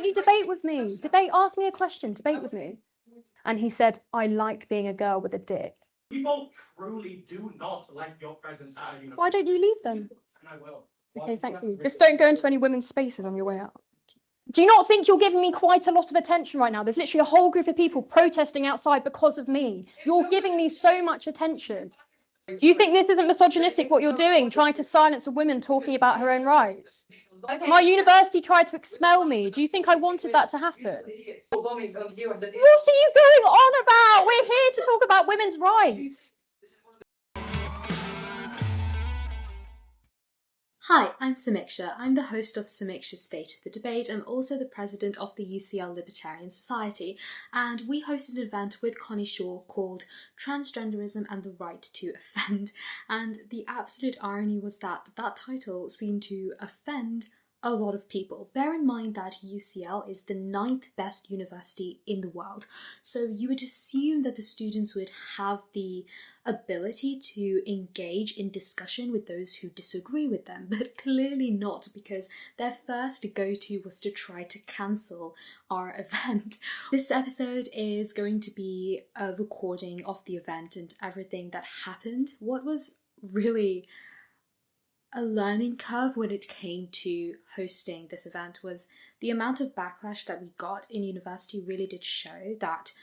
don't you debate with me? Ask me a question, debate with me. And he said, I like being a girl with a dick. People truly do not like your presence at a university. Why don't you leave them? And I will. Okay, thank you. Just don't go into any women's spaces on your way out. Do you not think you're giving me quite a lot of attention right now? There's literally a whole group of people protesting outside because of me. You're giving me so much attention. Do you think this isn't misogynistic, what you're doing, trying to silence a woman talking about her own rights? Okay. My university tried to expel me. Do you think I wanted that to happen? What are you going on about? We're here to talk about women's rights. Hi, I'm Samiksha. I'm the host of Samiksha's State of the Debate. I'm also the president of the UCL Libertarian Society, and we hosted an event with Connie Shaw called Transgenderism and the Right to Offend. And the absolute irony was that that title seemed to offend a lot of people. Bear in mind that UCL is the 9th best university in the world, so you would assume that the students would have the ability to engage in discussion with those who disagree with them, but clearly not, because their first go-to was to try to cancel our event. This episode is going to be a recording of the event and everything that happened. What was really a learning curve when it came to hosting this event was the amount of backlash that we got in university really did show that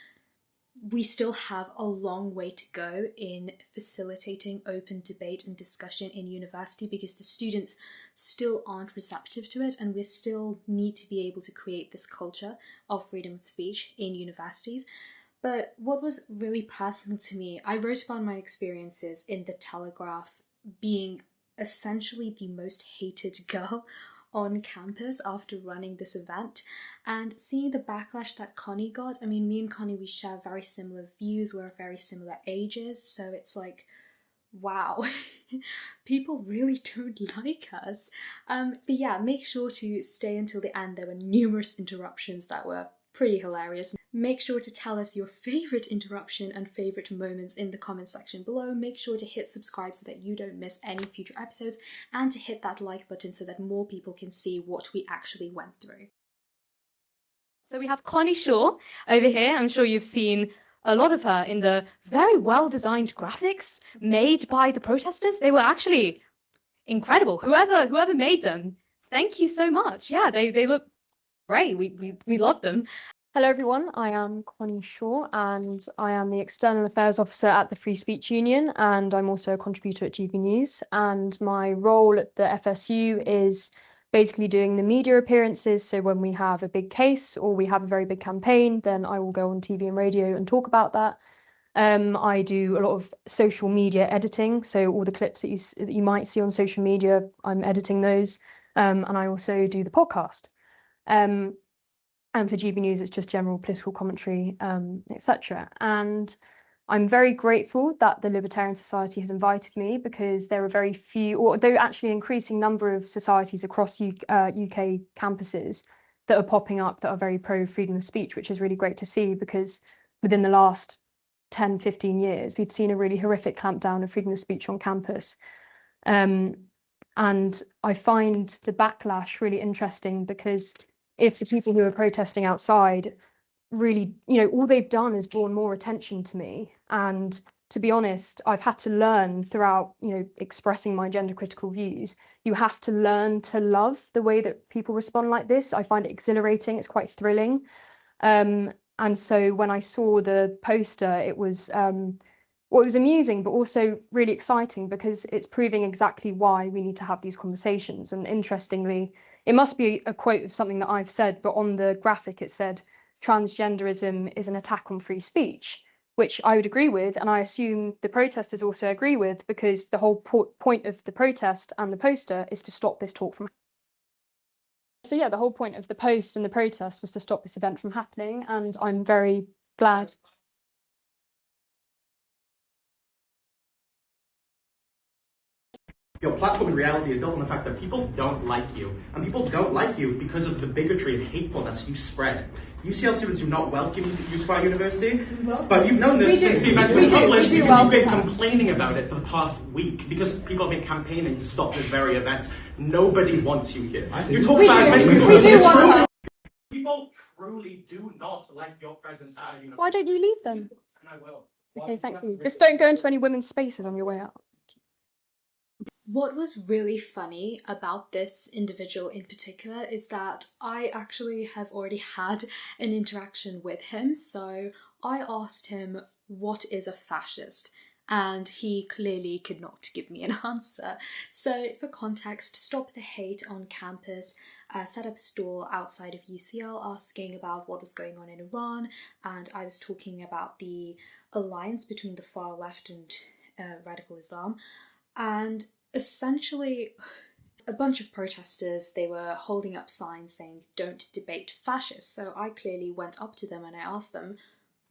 we still have a long way to go in facilitating open debate and discussion in university, because the students still aren't receptive to it, and we still need to be able to create this culture of freedom of speech in universities. But what was really personal to me, I wrote about my experiences in the Telegraph being essentially the most hated girl on campus after running this event, and seeing the backlash that Connie got. I mean, me and Connie, we share very similar views, we're very similar ages, so it's like, wow, people really don't like us. But yeah, make sure to stay until the end. There were numerous interruptions that were pretty hilarious. Make sure to tell us your favourite interruption and favourite moments in the comment section below. Make sure to hit subscribe so that you don't miss any future episodes, and to hit that like button so that more people can see what we actually went through. So we have Connie Shaw over here. I'm sure you've seen a lot of her in the very well-designed graphics made by the protesters. They were actually incredible. Whoever made them, thank you so much. Yeah, they look great. We love them. Hello everyone, I am Connie Shaw and I am the External Affairs Officer at the Free Speech Union, and I'm also a contributor at GB News, and my role at the FSU is basically doing the media appearances. So when we have a big case or we have a very big campaign, then I will go on TV and radio and talk about that. I do a lot of social media editing, so all the clips that you might see on social media, I'm editing those, and I also do the podcast. And for GB News, it's just general political commentary, etc. And I'm very grateful that the Libertarian Society has invited me, because there are very few, or though actually an increasing number of societies across UK campuses that are popping up that are very pro freedom of speech, which is really great to see, because within the last 10, 15 years, we've seen a really horrific clampdown of freedom of speech on campus. And I find the backlash really interesting, because if the people who are protesting outside really, all they've done is drawn more attention to me. And to be honest, I've had to learn throughout, expressing my gender critical views, you have to learn to love the way that people respond like this. I find it exhilarating, it's quite thrilling. And so when I saw the poster, it was amusing, but also really exciting, because it's proving exactly why we need to have these conversations. And interestingly, it must be a quote of something that I've said, but on the graphic it said, transgenderism is an attack on free speech, which I would agree with, and I assume the protesters also agree with, because the whole point of the protest and the poster is to stop this talk from happening. So yeah, the whole point of the post and the protest was to stop this event from happening, and I'm very glad. Your platform in reality is built on the fact that people don't like you. And people don't like you because of the bigotry and hatefulness you spread. UCL students do not welcome you to our university, but you've known this since the event was published, because you've been complaining about it for the past week, because people have been campaigning to stop this very event. Nobody wants you here. You talk about it. People truly do not like your presence at a university. Why don't you leave then? And I will. Okay, thank you. Just don't go into any women's spaces on your way out. What was really funny about this individual in particular is that I actually have already had an interaction with him. So I asked him, what is a fascist? And he clearly could not give me an answer. So for context, Stop the Hate on campus set up a stall outside of UCL asking about what was going on in Iran, and I was talking about the alliance between the far left and radical Islam. And essentially, a bunch of protesters, they were holding up signs saying, "Don't debate fascists." So I clearly went up to them and I asked them,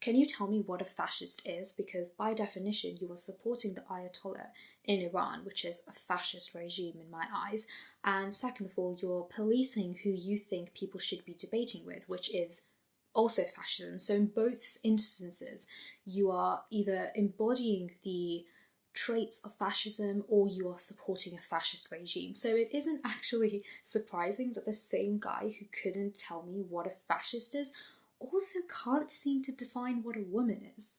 can you tell me what a fascist is? Because by definition, you are supporting the Ayatollah in Iran, which is a fascist regime in my eyes. And second of all, you're policing who you think people should be debating with, which is also fascism. So in both instances, you are either embodying the traits of fascism or you are supporting a fascist regime. So it isn't actually surprising that the same guy who couldn't tell me what a fascist is also can't seem to define what a woman is.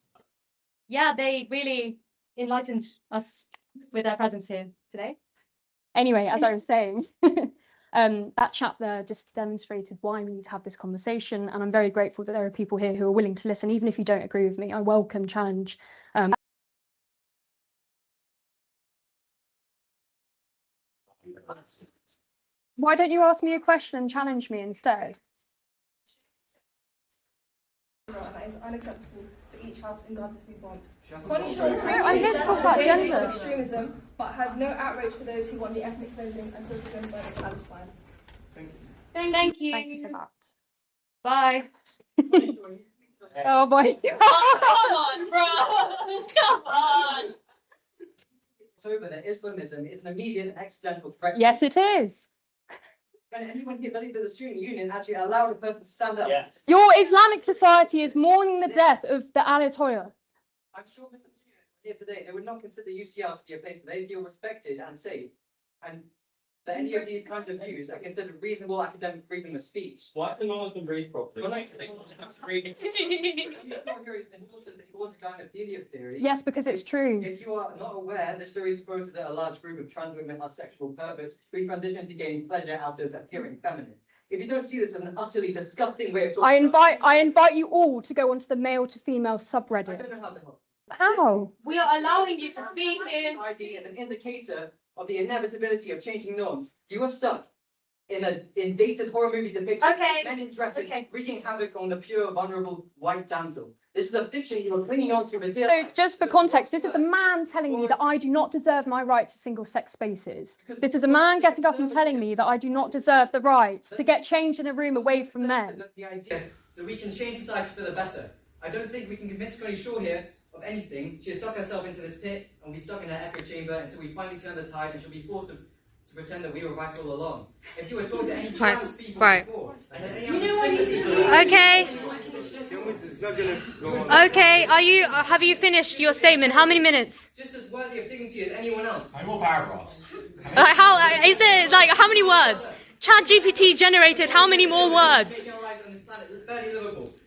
Yeah, they really enlightened us with their presence here today. Anyway, as I was saying, that chap there just demonstrated why we need to have this conversation, and I'm very grateful that there are people here who are willing to listen, even if you don't agree with me. I welcome challenge. Why don't you ask me a question and challenge me instead? That is unacceptable for each house in Gaza to be bombed. I'm here to talk about gender. Extremism, but has no outrage for those who want the ethnic cleansing and total genocide of Palestine. Thank you. Thank you for that. Bye. Oh boy. Come on, bro. Come on. That Islamism is an immediate and existential threat. Yes, it is. Can anyone here believe that the student union actually allowed a person to stand up? Yes. Your Islamic society is mourning the death of the Ayatollah. I'm sure Mr. Student here today, they would not consider UCL to be a place where they feel respected and safe, and that any of these kinds of views are considered reasonable academic freedom of speech. Why can none of them read properly? That's reading. Yes, because it's true. If you are not aware, the story supposes that a large group of trans women are sexual perverts who transition to gain pleasure out of appearing feminine. If you don't see this as an utterly disgusting way of talking, I invite you all to go onto the male to female I subreddit. don't know how to help. How? We are allowing you to speak here. Society is an indicator of the inevitability of changing norms. You are stuck in dated horror movie depictions. Okay. Men in dresses Okay. wreaking havoc on the pure, vulnerable white damsel. This is a fiction you are clinging on to. So just for context, this is a man telling me that I do not deserve my right to single-sex spaces. This is a man getting up and telling me that I do not deserve the right to get changed in a room away from men. The idea that we can change society for the better. I don't think we can convince Connie Shaw here of anything. She has stuck herself into this pit and we'll be stuck in her echo chamber until we finally turn the tide and she'll be forced to pretend that we were right all along. If you were talking to any trans people before, and Okay. Okay, have you finished your statement? How many minutes? just as worthy of dignity as anyone else. I'm more paragraphs. How many words? ChatGPT generated how many more words?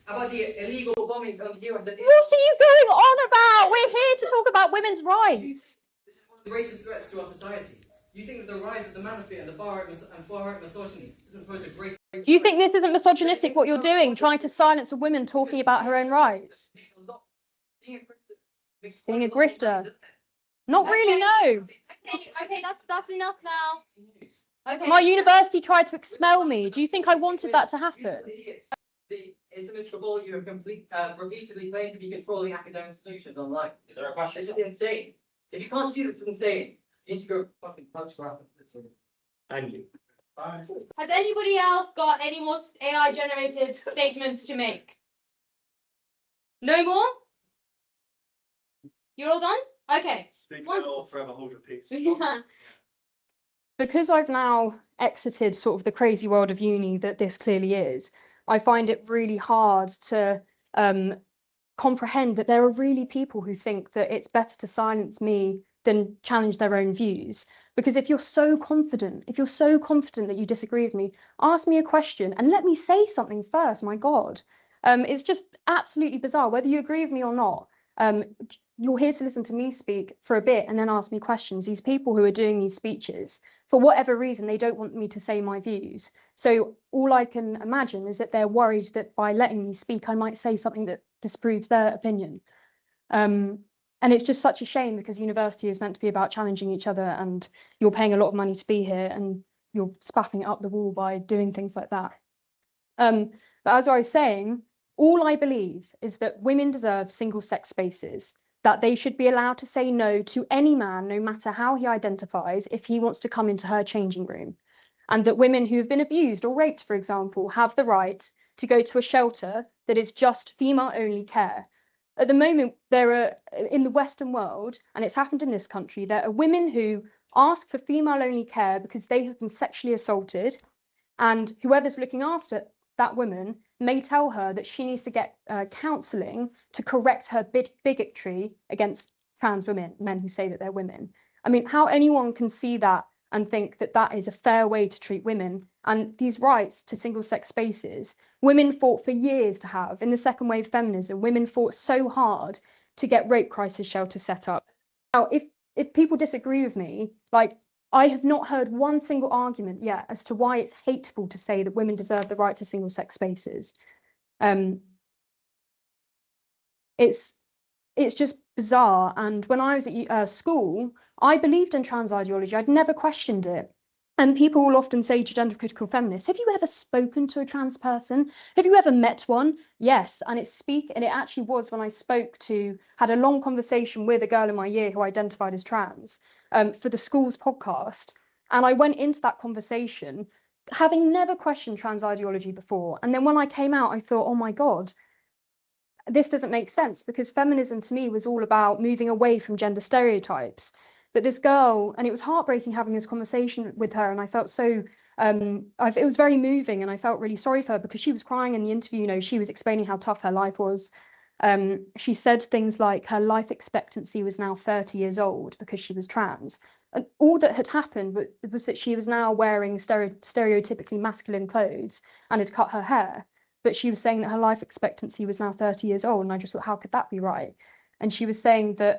How about the illegal bombings on the US? What are you going on about? We're here to talk about women's rights. This is one of the greatest threats to our society. You think that the rise of the manosphere and the far-right misogyny doesn't pose a great... Do you think this isn't misogynistic what you're doing, trying to silence a woman talking about her own rights? Being a grifter. Not really, no. Okay, that's enough now. Okay. My university tried to expel me. Do you think I wanted that to happen? The Islamist cabal you have repeatedly claimed to be controlling academic institutions online. Is there a question? This is insane. If you can't see this, it's insane. You need to go fucking punch graph. Thank you. Bye. Has anybody else got any more AI generated statements to make? No more? You're all done? Okay. Speak One- now or forever hold your peace. Because I've now exited sort of the crazy world of uni that this clearly is, I find it really hard to comprehend that there are really people who think that it's better to silence me than challenge their own views. Because if you're so confident that you disagree with me, ask me a question and let me say something first. My God, it's just absolutely bizarre. Whether you agree with me or not, you're here to listen to me speak for a bit and then ask me questions. These people who are doing these speeches, for whatever reason, they don't want me to say my views. So all I can imagine is that they're worried that by letting me speak, I might say something that disproves their opinion. And it's just such a shame, because university is meant to be about challenging each other, and you're paying a lot of money to be here and you're spaffing it up the wall by doing things like that. But as I was saying, all I believe is that women deserve single-sex spaces, that they should be allowed to say no to any man, no matter how he identifies, if he wants to come into her changing room. And that women who have been abused or raped, for example, have the right to go to a shelter that is just female-only care. At the moment, there are, in the Western world, and it's happened in this country, there are women who ask for female-only care because they have been sexually assaulted, and whoever's looking after that woman may tell her that she needs to get counselling to correct her bigotry against trans women, men who say that they're women. I mean, how anyone can see that and think that that is a fair way to treat women, and these rights to single-sex spaces, women fought for years to have. In the second wave feminism, women fought so hard to get rape crisis shelters set up. Now, if people disagree with me, like, I have not heard one single argument yet as to why it's hateful to say that women deserve the right to single-sex spaces. It's just bizarre. And when I was at school, I believed in trans ideology. I'd never questioned it. And people will often say to gender critical feminists, have you ever spoken to a trans person? Have you ever met one? Yes. And it actually was when I had a long conversation with a girl in my year who identified as trans for the school's podcast. And I went into that conversation having never questioned trans ideology before. And then when I came out, I thought, oh my God, this doesn't make sense, because feminism to me was all about moving away from gender stereotypes. But this girl, and it was heartbreaking having this conversation with her, and I felt so, it was very moving, and I felt really sorry for her because she was crying in the interview. You know, she was explaining how tough her life was. She said things like her life expectancy was now 30 years old because she was trans. And all that had happened was that she was now wearing stereotypically masculine clothes and had cut her hair. But she was saying that her life expectancy was now 30 years old. And I just thought, how could that be right? And she was saying that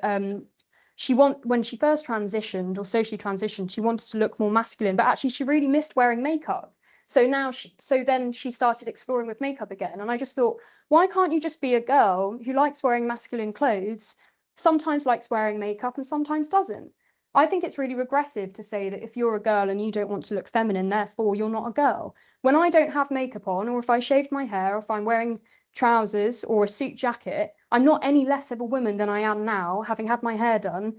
when she first transitioned or socially transitioned, she wanted to look more masculine, but actually she really missed wearing makeup. So then she started exploring with makeup again. And I just thought, why can't you just be a girl who likes wearing masculine clothes, sometimes likes wearing makeup and sometimes doesn't? I think it's really regressive to say that if you're a girl and you don't want to look feminine, therefore you're not a girl. When I don't have makeup on, or if I shaved my hair, or if I'm wearing trousers or a suit jacket, I'm not any less of a woman than I am now, having had my hair done,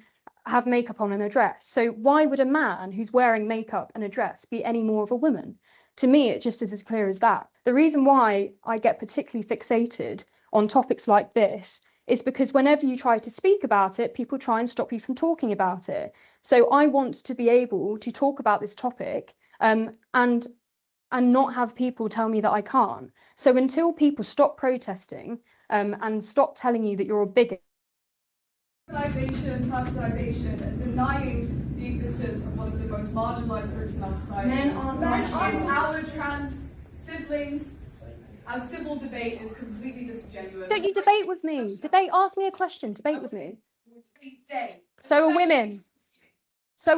have makeup on and a dress. So why would a man who's wearing makeup and a dress be any more of a woman? To me, it just is as clear as that. The reason why I get particularly fixated on topics like this is because whenever you try to speak about it, people try and stop you from talking about it. So I want to be able to talk about this topic and not have people tell me that I can't. So until people stop protesting and stop telling you that you're a bigot. Personalization, and denying the existence of one of the most marginalized groups in our society. Men aren't marginalized. Our trans siblings. As civil debate is completely disingenuous. Don't you debate with me? Ask me a question, debate with me. So are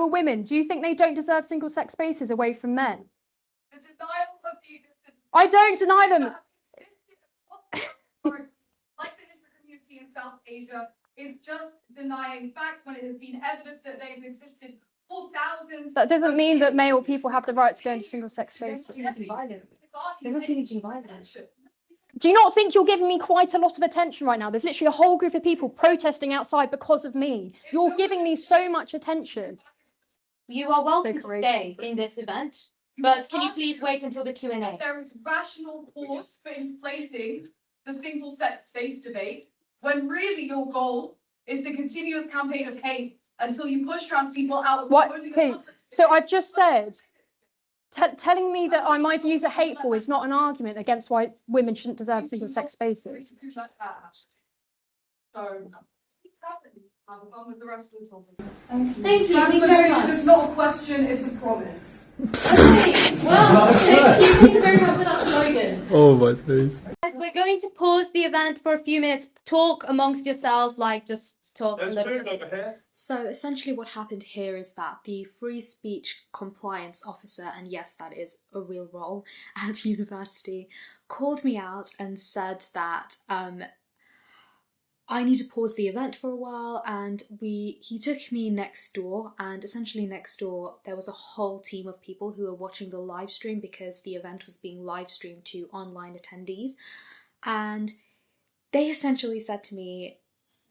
women. Do you think they don't deserve single-sex spaces away from men? The denial of the existence. I don't deny them. Like the Hindu community in South Asia is just denying facts when it has been evidence that they've existed for thousands. That doesn't mean that male people have the right to go into single-sex spaces. They're not even violent. Do you not think you're giving me quite a lot of attention right now? There's literally a whole group of people protesting outside because of me. You're giving me so much attention. You are welcome to stay in this event, but can you please wait until the Q&A? There is rational cause for inflating the single-sex space debate when really your goal is to continue a campaign of hate until you push trans people out. What? Okay. So I've just said, telling me that my views are hateful is not an argument against why women shouldn't deserve single-sex spaces. Have fun with the rest of the topic. Thank you. Thank you very Transformation much. is not a question, it's a promise. Okay, well, thank you very much for that slogan. Oh my days. We're going to pause the event for a few minutes. Talk amongst yourself, like just talk. There's a little. food over here. So essentially what happened here is that the free speech compliance officer, and yes, that is a real role at university, called me out and said that I need to pause the event for a while, and he took me next door, and essentially next door there was a whole team of people who were watching the live stream because the event was being live streamed to online attendees, and they essentially said to me,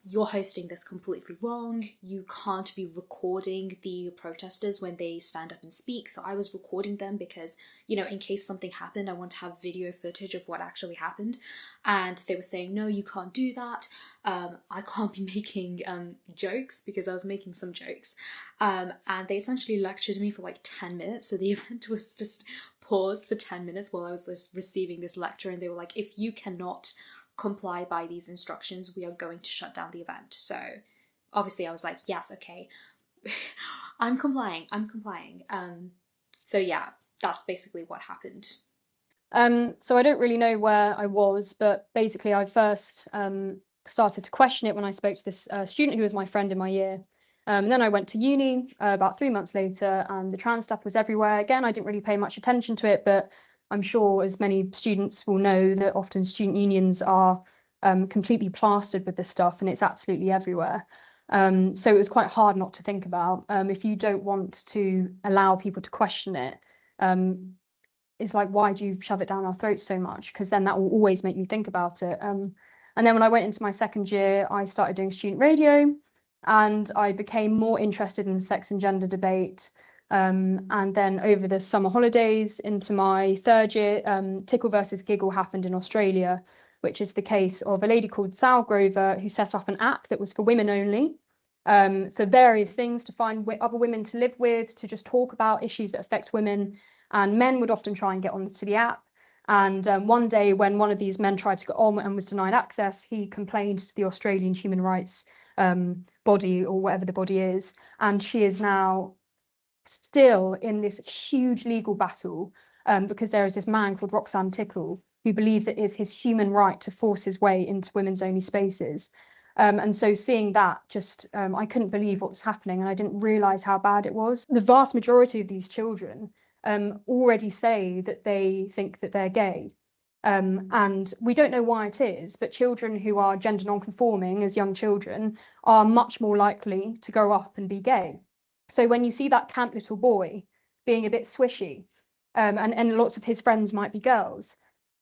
"You're hosting this completely wrong. You can't be recording the protesters when they stand up and speak." So I was recording them because, you know, in case something happened, I want to have video footage of what actually happened. And they were saying, "No, you can't do that. I can't be making jokes," because I was making some jokes. And they essentially lectured me for like 10 minutes. So the event was just paused for 10 minutes while I was just receiving this lecture. And they were like, "If you cannot comply by these instructions, we are going to shut down the event." So obviously I was like, yes, okay, I'm complying. So yeah, that's basically what happened. So I don't really know where I was, but basically I first started to question it when I spoke to this student who was my friend in my year. And then I went to uni about 3 months later, and the trans stuff was everywhere. Again, I didn't really pay much attention to it, but I'm sure as many students will know that often student unions are completely plastered with this stuff, and it's absolutely everywhere. So it was quite hard not to think about. If you don't want to allow people to question it, it's like, why do you shove it down our throats so much? Because then that will always make you think about it. And then when I went into my second year, I started doing student radio, and I became more interested in the sex and gender debate. And then over the summer holidays into my third year, Tickle versus Giggle happened in Australia, which is the case of a lady called Sal Grover who set up an app that was for women only, for various things, to find other women to live with, to just talk about issues that affect women. And men would often try and get onto the app. And one day when one of these men tried to get on and was denied access, he complained to the Australian human rights body, or whatever the body is. And she is now still in this huge legal battle because there is this man called Roxanne Tickle who believes it is his human right to force his way into women's only spaces. And so seeing that, just I couldn't believe what was happening, and I didn't realise how bad it was. The vast majority of these children already say that they think that they're gay. And we don't know why it is, but children who are gender non-conforming as young children are much more likely to grow up and be gay. So when you see that camp little boy being a bit swishy, and lots of his friends might be girls,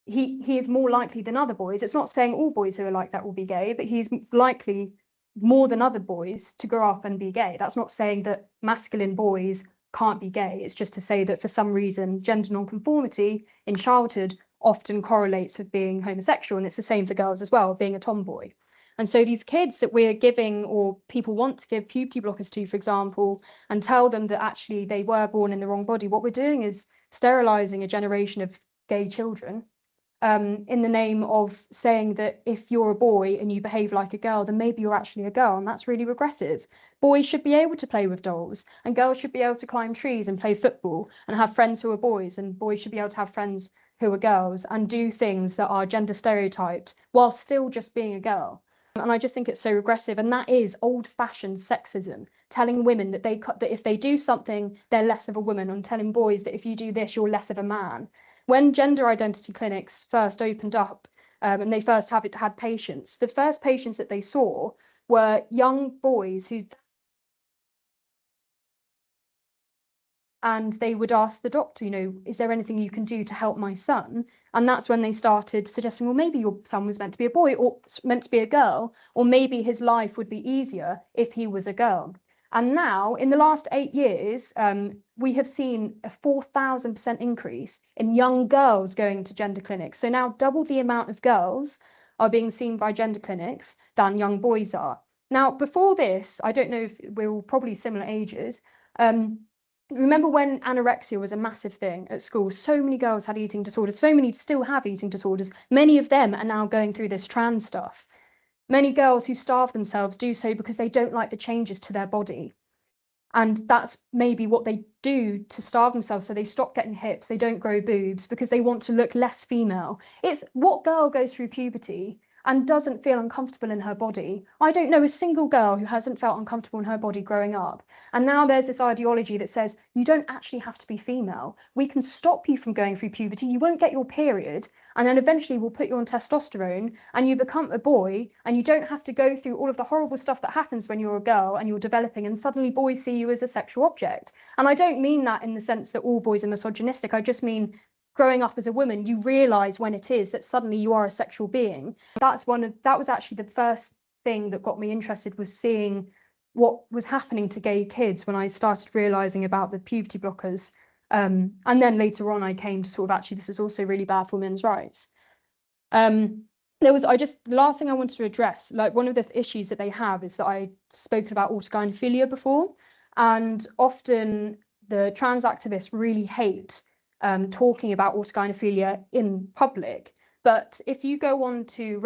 he is more likely than other boys. It's not saying all boys who are like that will be gay, but he's likely more than other boys to grow up and be gay. That's not saying that masculine boys can't be gay. It's just to say that for some reason, gender non-conformity in childhood often correlates with being homosexual, and it's the same for girls as well, being a tomboy. And so these kids that we're giving, or people want to give puberty blockers to, for example, and tell them that actually they were born in the wrong body, what we're doing is sterilizing a generation of gay children in the name of saying that if you're a boy and you behave like a girl, then maybe you're actually a girl, and that's really regressive. Boys should be able to play with dolls, and girls should be able to climb trees and play football and have friends who are boys, and boys should be able to have friends who are girls and do things that are gender stereotyped while still just being a girl. And I just think it's so regressive, and that is old-fashioned sexism, telling women that that if they do something, they're less of a woman, and telling boys that if you do this, you're less of a man. When gender identity clinics first opened up and they first had patients, the first patients that they saw were young boys who, and they would ask the doctor, you know, is there anything you can do to help my son? And that's when they started suggesting, well, maybe your son was meant to be a boy or meant to be a girl, or maybe his life would be easier if he was a girl. And now, in the last 8 years, we have seen a 4,000% increase in young girls going to gender clinics. So now double the amount of girls are being seen by gender clinics than young boys are. Now, before this, I don't know if we're all probably similar ages, remember when anorexia was a massive thing at school? So many girls had eating disorders, so many still have eating disorders. Many of them are now going through this trans stuff. Many girls who starve themselves do so because they don't like the changes to their body. And that's maybe what they do to starve themselves. So they stop getting hips, they don't grow boobs because they want to look less female. It's what girl goes through puberty and doesn't feel uncomfortable in her body. I don't know a single girl who hasn't felt uncomfortable in her body growing up. And now there's this ideology that says you don't actually have to be female. We can stop you from going through puberty. You won't get your period. And then eventually we'll put you on testosterone and you become a boy and you don't have to go through all of the horrible stuff that happens when you're a girl and you're developing and suddenly boys see you as a sexual object. And I don't mean that in the sense that all boys are misogynistic. I just mean growing up as a woman, you realise when it is that suddenly you are a sexual being. That was actually the first thing that got me interested, was seeing what was happening to gay kids when I started realising about the puberty blockers. And then later on, I came to sort of actually, this is also really bad for women's rights. The last thing I wanted to address, like one of the issues that they have is that I've spoken about autogynephilia before, and often the trans activists really hate talking about autogynephilia in public. But if you go on to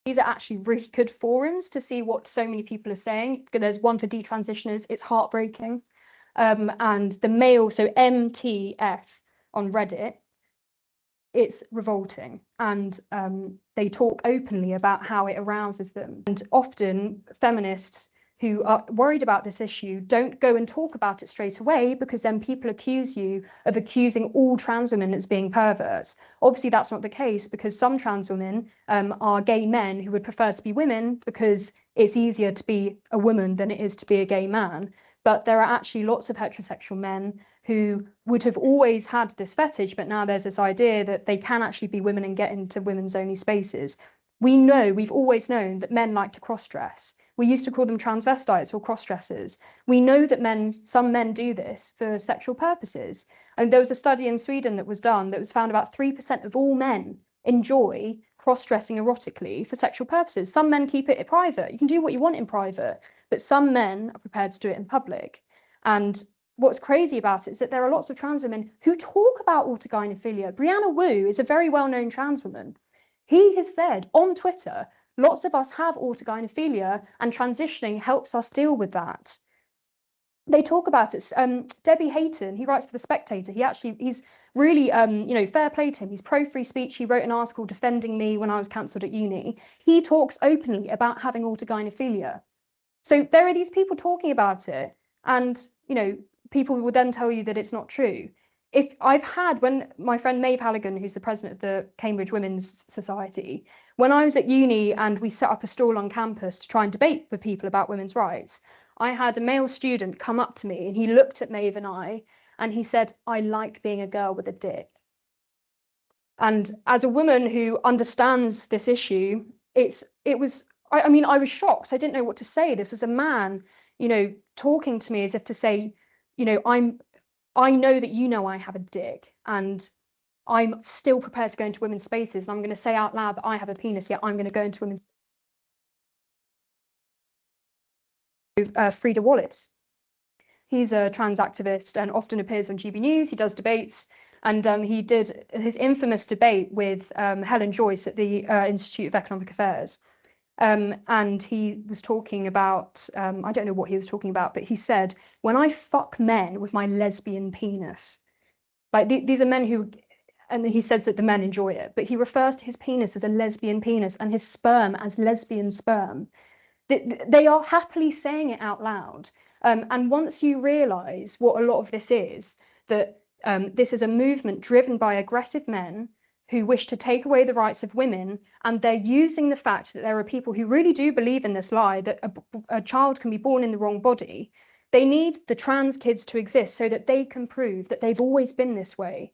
these are actually really good forums to see what so many people are saying. There's one for detransitioners, it's heartbreaking. And the male, so MTF on Reddit, it's revolting. And they talk openly about how it arouses them. And often feminists who are worried about this issue don't go and talk about it straight away, because then people accuse you of accusing all trans women as being perverts. Obviously, that's not the case, because some trans women are gay men who would prefer to be women because it's easier to be a woman than it is to be a gay man. But there are actually lots of heterosexual men who would have always had this fetish, but now there's this idea that they can actually be women and get into women's only spaces. We've always known that men like to cross-dress. We used to call them transvestites or cross-dressers. We know that some men do this for sexual purposes. And there was a study in Sweden that was done that was found about 3% of all men enjoy cross-dressing erotically for sexual purposes. Some men keep it private. You can do what you want in private, but some men are prepared to do it in public. And what's crazy about it is that there are lots of trans women who talk about autogynephilia. Brianna Wu is a very well-known trans woman. He has said on Twitter, lots of us have autogynephilia and transitioning helps us deal with that. They talk about it. Debbie Hayton, he writes for The Spectator. He's really, fair play to him. He's pro-free speech. He wrote an article defending me when I was cancelled at uni. He talks openly about having autogynephilia. So there are these people talking about it, and, people will then tell you that it's not true. When my friend Maeve Halligan, who's the president of the Cambridge Women's Society, when I was at uni and we set up a stall on campus to try and debate with people about women's rights, I had a male student come up to me and he looked at Maeve and I, and he said, "I like being a girl with a dick." And as a woman who understands this issue, I was shocked. I didn't know what to say. This was a man, talking to me as if to say, I know that I have a dick, and I'm still prepared to go into women's spaces, and I'm going to say out loud that I have a penis, yet I'm going to go into women's. Frida Wallace. He's a trans activist and often appears on GB News. He does debates, and he did his infamous debate with Helen Joyce at the Institute of Economic Affairs. And he was talking about, I don't know what he was talking about, but he said, "When I fuck men with my lesbian penis," like these are men who, and he says that the men enjoy it, but he refers to his penis as a lesbian penis and his sperm as lesbian sperm. They are happily saying it out loud. And once you realise what a lot of this is, that this is a movement driven by aggressive men who wish to take away the rights of women, and they're using the fact that there are people who really do believe in this lie that a child can be born in the wrong body. They need the trans kids to exist so that they can prove that they've always been this way.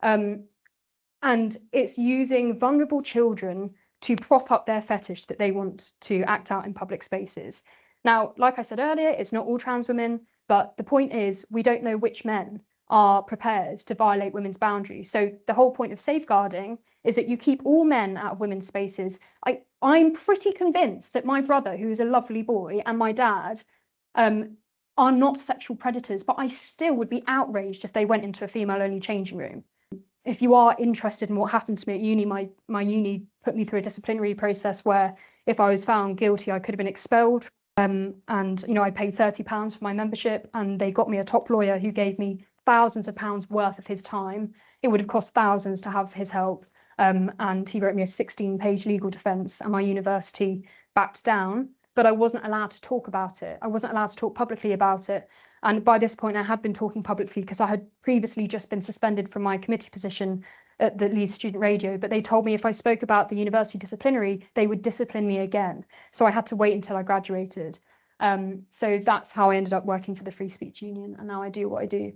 And it's using vulnerable children to prop up their fetish that they want to act out in public spaces. Now, like I said earlier, it's not all trans women, but the point is we don't know which men are prepared to violate women's boundaries. So the whole point of safeguarding is that you keep all men out of women's spaces. I'm pretty convinced that my brother, who is a lovely boy, and my dad are not sexual predators, but I still would be outraged if they went into a female-only changing room. if you are interested in what happened to me at uni, my uni put me through a disciplinary process where if I was found guilty, I could have been expelled. And I paid £30 for my membership, and they got me a top lawyer who gave me thousands of pounds worth of his time. It would have cost thousands to have his help. And he wrote me a 16-page legal defence, and my university backed down. But I wasn't allowed to talk about it. I wasn't allowed to talk publicly about it. And by this point, I had been talking publicly because I had previously just been suspended from my committee position at the Leeds Student Radio. But they told me if I spoke about the university disciplinary, they would discipline me again. So I had to wait until I graduated. So that's how I ended up working for the Free Speech Union, and now I do what I do.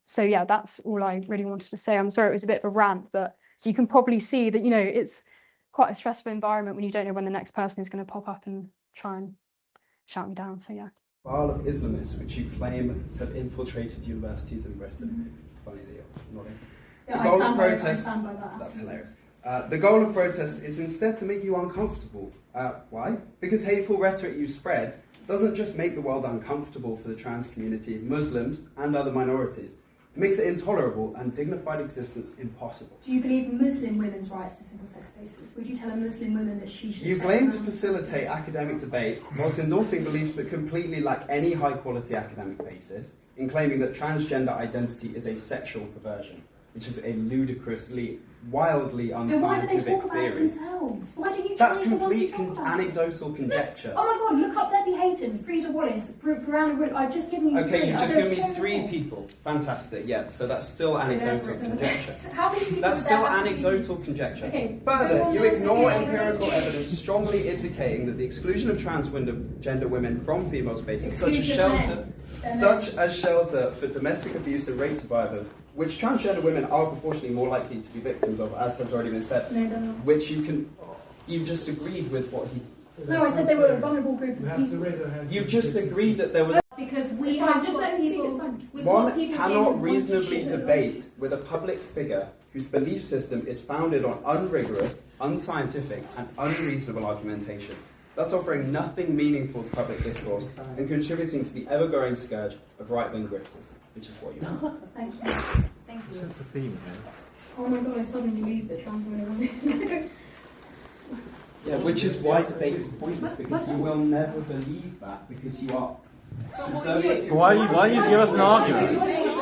So yeah, that's all I really wanted to say. I'm sorry it was a bit of a rant, but so you can probably see that, it's quite a stressful environment when you don't know when the next person is going to pop up and try and shout me down. So yeah. Cabal of Islamists, which you claim have infiltrated universities in Britain. Funny that you're nodding. Yeah, The goal of I protest. stand by that. That's hilarious. The goal of protest is instead to make you uncomfortable. Why? Because hateful rhetoric you spread doesn't just make the world uncomfortable for the trans community, Muslims, and other minorities. It makes it intolerable and dignified existence impossible. Do you believe in Muslim women's rights to single-sex spaces? Would you tell a Muslim woman that she should... You claim to facilitate academic debate whilst endorsing beliefs that completely lack any high-quality academic basis, in claiming that transgender identity is a sexual perversion, which is a ludicrously, wildly unscientific theory. So why do they talk about it themselves? Why do you That's challenge the ones who complete talk about it? anecdotal conjecture. Oh my god, look up Debbie Hayton, Frida Wallace, Brianna Root. I've just given you three. Okay, you've just There's given me so three many. people. Fantastic, yeah, so that's still So therefore anecdotal it doesn't- conjecture. How many people That's would there still have to be? anecdotal conjecture. Okay, Further, go on you then, ignore Sophia. empirical evidence strongly indicating that the exclusion of transgender women from female spaces, such as shelter for domestic abuse and rape survivors, which transgender women are proportionally more likely to be victims of, as has already been said, which you just agreed with what he... No, I said they were a vulnerable group of people. You just agreed that there was... Because we have got people... One cannot reasonably debate with a public figure whose belief system is founded on unrigorous, unscientific, and unreasonable argumentation, thus offering nothing meaningful to public discourse and contributing to the ever-growing scourge of right-wing grifters, which is what you are. Thank you. Thank you. That's the theme here. Oh my god, I suddenly believe that trans women are women. Yeah, which is why debate is pointless, because you will never believe that, because you are subservient to... Why you give us an argument?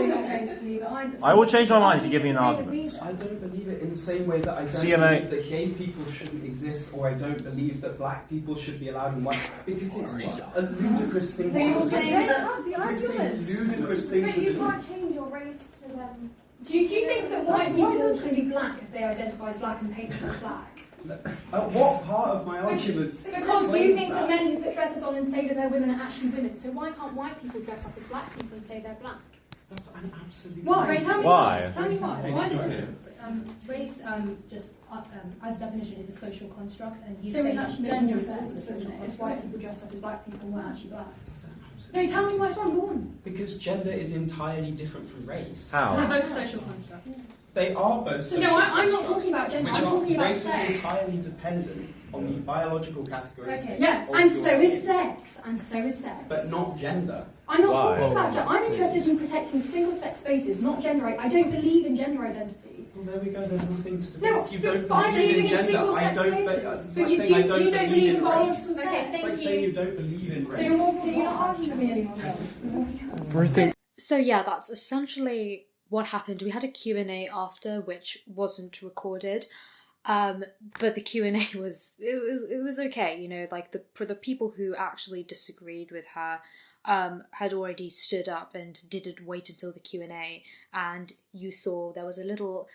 I will change my mind if you give me an argument. I don't believe it in the same way that I don't CMA. believe that gay people shouldn't exist, or I don't believe that black people should be allowed in white, because it's just a ludicrous thing to do. you're saying that... It's a ludicrous thing to do. can't change your race to them. Do you think that white people can be black if they identify as black and paint themselves black? What part of my argument? Because you think that men who put dresses on and say that they're women are actually women. So why can't white people dress up as black people and say they're black? That's an absolute... Why? Right, tell me Why? Tell me why. Why is it different? Race, just as definition, is a social construct, and you say that gender is also a social construct. If white people dress up as black people, we're actually black. No, tell me why it's wrong. Go on. Because gender is entirely different from race. They're How? both social constructs. They are both So social no, I'm not constructs, talking about gender. which I'm are talking about race sex. is entirely dependent on the biological categories. Okay, yeah, of and your so is skin, sex, and so is sex. but not gender. I'm not Why? talking about gender. I'm interested in protecting single-sex spaces, not gender. I don't believe in gender identity. Well, there we go. There's nothing to do. No, If you don't but I believe believe in in gender, I single-sex don't. spaces. It's So like you saying I don't don't believe believe in in biological race. sex. It's like saying you don't believe in So race. you're not arguing with me anymore. So yeah, that's essentially what happened. We had a Q&A after, which wasn't recorded, but the Q&A was it was okay. You know, like for the people who actually disagreed with her, had already stood up and didn't wait until the Q&A, and you saw there was a little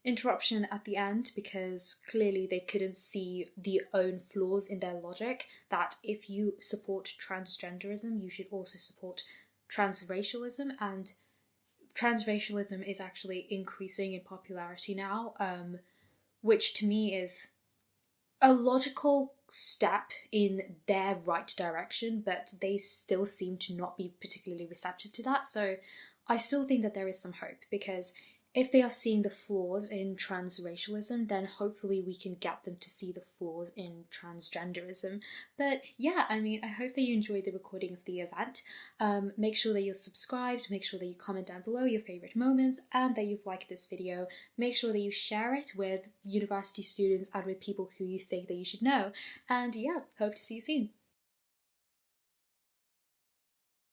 interruption at the end because clearly they couldn't see the own flaws in their logic, that if you support transgenderism, you should also support transracialism, and transracialism is actually increasing in popularity now, which to me is a logical step in their right direction, but they still seem to not be particularly receptive to that. So I still think that there is some hope, because if they are seeing the flaws in transracialism, then hopefully we can get them to see the flaws in transgenderism. But yeah, I mean, I hope that you enjoyed the recording of the event. Make sure that you're subscribed, make sure that you comment down below your favourite moments, and that you've liked this video. Make sure that you share it with university students and with people who you think that you should know. And yeah, hope to see you soon.